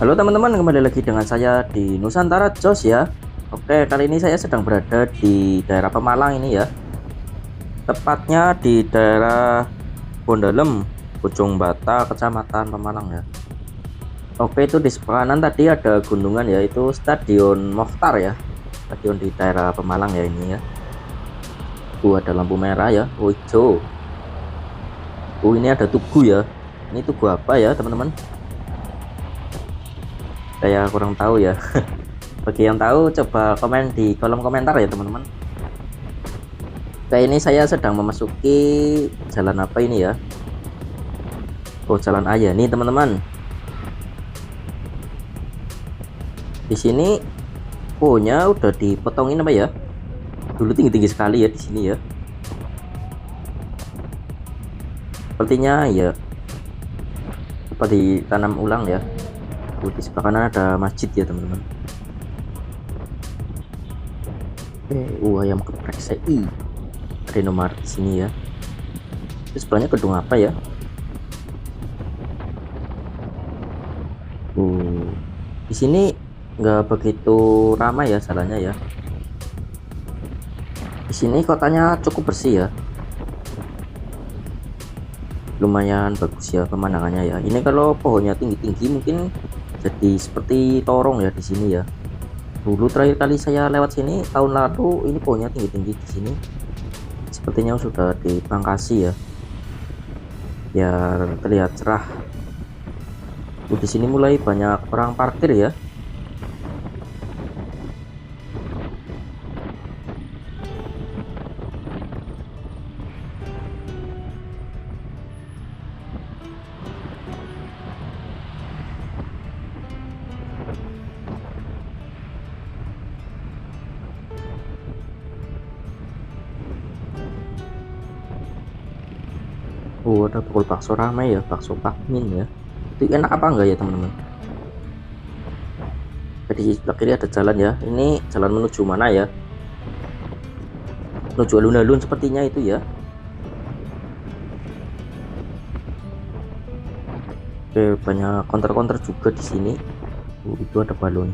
Halo teman-teman, kembali lagi dengan saya di Nusantara Jos ya. Oke, kali ini saya sedang berada di daerah Pemalang ini ya. Tepatnya di daerah Bondalem, Ujung Bata, Kecamatan Pemalang ya. Oke, itu di sebelah kanan tadi ada gunungan ya, itu Stadion Mokhtar ya. Stadion di daerah Pemalang ya ini ya. Ada lampu merah ya, hijau. Ini ada tugu ya. Ini tugu apa ya teman-teman? Saya kurang tahu ya. Bagi yang tahu coba komen di kolom komentar ya teman-teman. Kayak ini saya sedang memasuki jalan apa ini ya? Oh, jalan aja nih teman-teman. Di sini pohonnya udah dipotongin apa ya? Dulu tinggi-tinggi sekali ya di sini ya. Sepertinya ya seperti ditanam ulang ya. Di sebelah kanan ada masjid ya teman-teman. Ayam geprek CI. Ada nomor di sini ya. Itu sebelahnya gedung apa ya? Di sini nggak begitu ramai ya jalannya ya. Di sini kotanya cukup bersih ya. Lumayan bagus ya pemandangannya ya. Ini kalau pohonnya tinggi-tinggi mungkin jadi seperti lorong ya di sini ya. Dulu terakhir kali saya lewat sini tahun lalu, ini pohonnya tinggi-tinggi di sini. Sepertinya sudah dipangkasi ya, biar terlihat cerah. Di sini mulai banyak orang parkir ya. Ada pukul bakso ramai ya, bakso Pakmin ya. Itu enak apa enggak ya teman-teman? Di sebelah kiri ada jalan ya. Ini jalan menuju mana ya? Menuju alun-alun sepertinya itu ya. Oke, banyak counter-counter juga di sini. Itu ada balon.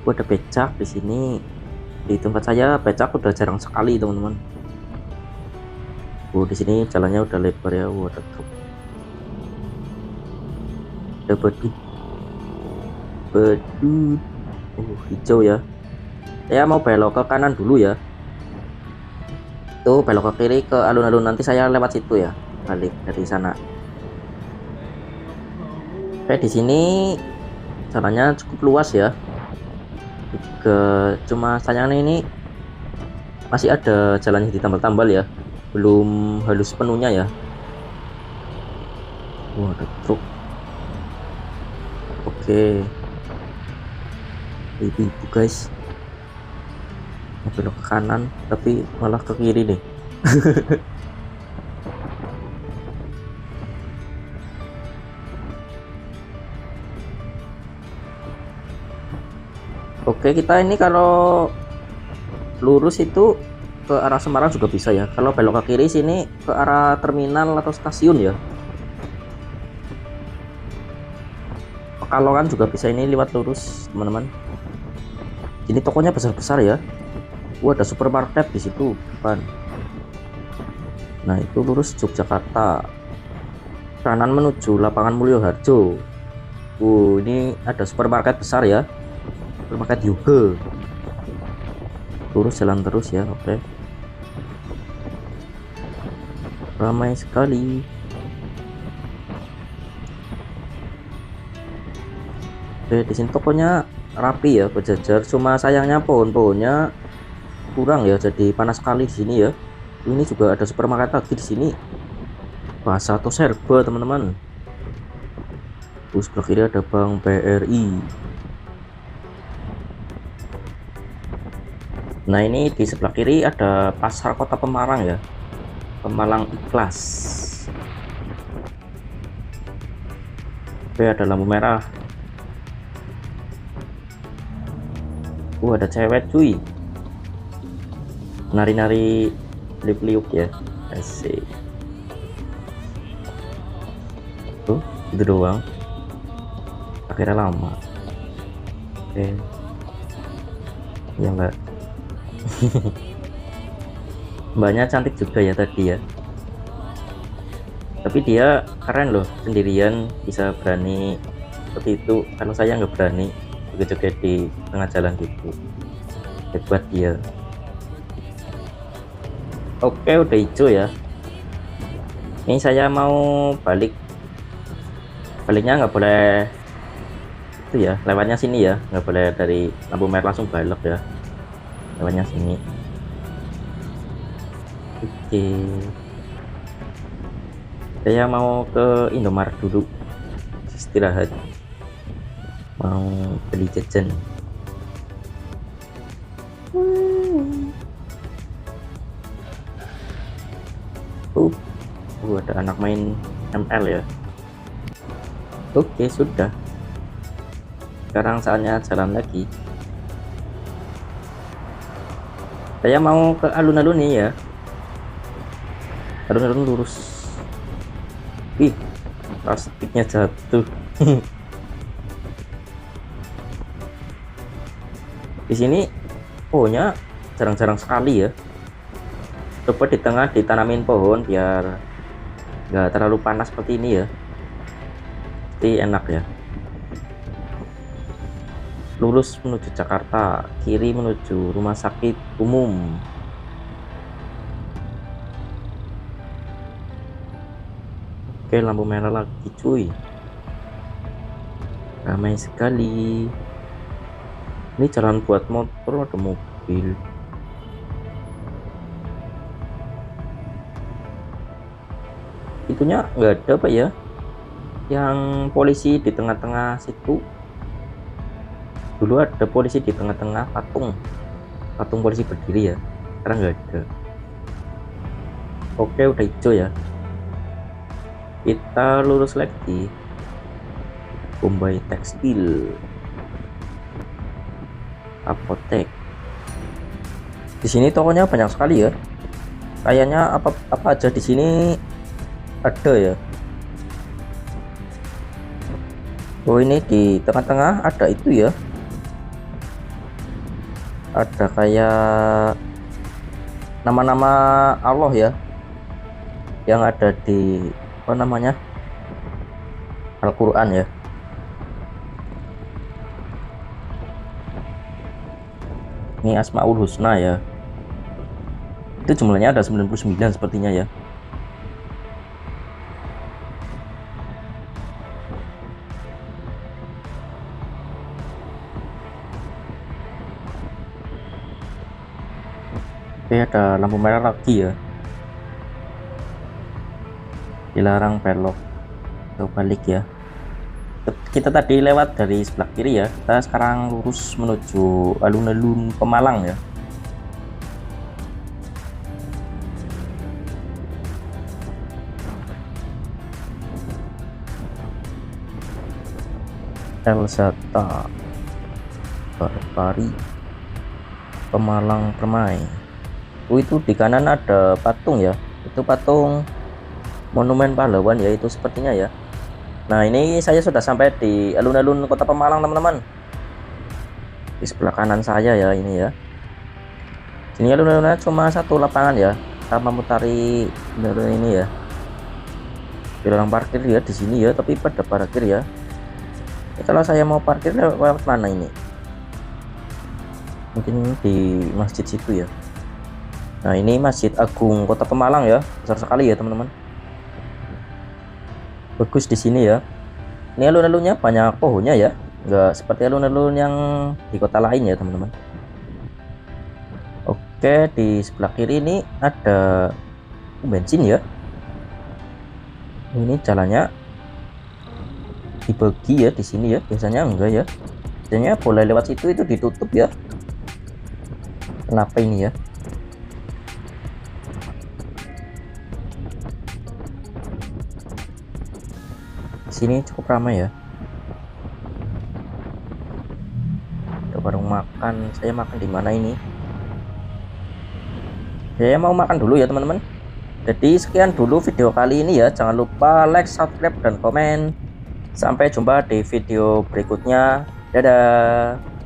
Ada becak di sini. Di tempat saya becak udah jarang sekali teman-teman. Di sini jalannya udah lebar ya. Ada truk. Ada badut. Hijau ya. Saya mau belok ke kanan dulu ya. Tuh belok ke kiri ke alun-alun, nanti saya lewat situ ya. Balik dari sana. Oke, di sini jalannya cukup luas ya. Cuma sayangnya ini masih ada jalannya ditambal-tambal ya. Belum halus sepenuhnya ya. Ada truk. Oke, ibu guys, mau belok ke kanan tapi malah ke kiri nih. Oke, kita ini kalau lurus itu ke arah Semarang juga bisa ya. Kalau belok ke kiri sini ke arah terminal atau stasiun ya. Pekalongan juga bisa ini lewat lurus teman-teman. Ini tokonya besar-besar ya. Ada supermarket di situ depan. Nah, itu lurus Yogyakarta. Kanan menuju lapangan Mulyo Harjo. Ini ada supermarket besar ya. Supermarket juga. Lurus jalan terus ya. Oke. Ramai sekali. Oke, di sini tokonya rapi ya, berjajar. Cuma sayangnya pohon-pohonnya kurang ya, jadi panas sekali di sini ya. Ini juga ada supermarket lagi di sini. Bahasa atau serba teman-teman. Sebelah kiri ada Bank BRI. Nah, ini di sebelah kiri ada pasar kota Pemalang ya. Pemalang Ikhlas. Oke, ada lampu merah. Ada cewek cuy. Nari-nari liuk-liuk ya. Asik. Tuh, itu doang. kira lama. Oke ya mbak. Mbaknya cantik juga ya tadi ya, tapi dia keren loh, sendirian bisa berani seperti itu. Kalau saya nggak berani joget-joget di tengah jalan gitu, hebat dia. Oke udah hijau ya, ini saya mau baliknya nggak boleh itu ya, lewatnya sini ya, nggak boleh dari lampu merah langsung balok ya, lewatnya sini. Oke saya mau ke Indomaret dulu istirahat, mau beli jajan. Ada anak main ML ya. Oke sudah, sekarang saatnya jalan lagi. Saya mau ke alun-alun nih ya, alun-alun lurus. Wih, plastiknya jatuh. Di sini pohonnya jarang-jarang sekali ya, coba di tengah ditanamin pohon biar nggak terlalu panas seperti ini ya, jadi enak ya. Lurus menuju Jakarta, kiri menuju rumah sakit umum. Oke lampu merah lagi cuy, ramai sekali. Ini jalan buat motor, ada mobil. Itunya nggak ada apa ya, yang polisi di tengah-tengah situ. Dulu ada polisi di tengah-tengah patung polisi berdiri ya, sekarang nggak ada. Oke udah hijau ya, kita lurus lagi. Bombay Tekstil, apotek. Di sini tokonya banyak sekali ya, kayaknya apa aja di sini ada ya. Oh ini di tengah-tengah ada itu ya, ada kayak nama-nama Allah ya, yang ada di apa namanya, Al-Quran ya. Ini Asmaul Husna ya, itu jumlahnya ada 99 sepertinya ya. Oke ada lampu merah lagi ya, dilarang belok, kita balik ya. Kita tadi lewat dari sebelah kiri ya, kita sekarang lurus menuju alun-alun Pemalang ya. Elzata, Barpari, Pemalang Permai. Itu di kanan ada patung ya, itu patung monumen pahlawan ya, itu sepertinya ya. Nah ini saya sudah sampai di alun-alun kota Pemalang teman-teman, di sebelah kanan saya ya ini ya. Sini alun-alunnya cuma satu lapangan ya, kita memutari alun ini ya. Dilarang parkir ya di sini ya, tapi pada parkir ya. Kalau saya mau parkir lewat mana ini? Mungkin di masjid situ ya. Nah ini Masjid Agung Kota Pemalang ya, besar sekali ya teman-teman. Bagus di sini ya. Ini alun-alunnya banyak pohonnya ya, nggak seperti alun-alun yang di kota lain ya teman-teman. Oke di sebelah kiri ini ada bensin ya. Ini jalannya dibagi ya di sini ya, biasanya enggak ya. Biasanya boleh lewat situ, itu ditutup ya. Kenapa ini ya? Sini cukup ramai ya. Ada warung makan. Saya makan di mana ini? Saya mau makan dulu ya teman-teman. Jadi sekian dulu video kali ini ya. Jangan lupa like, subscribe, dan komen. Sampai jumpa di video berikutnya. Dadah.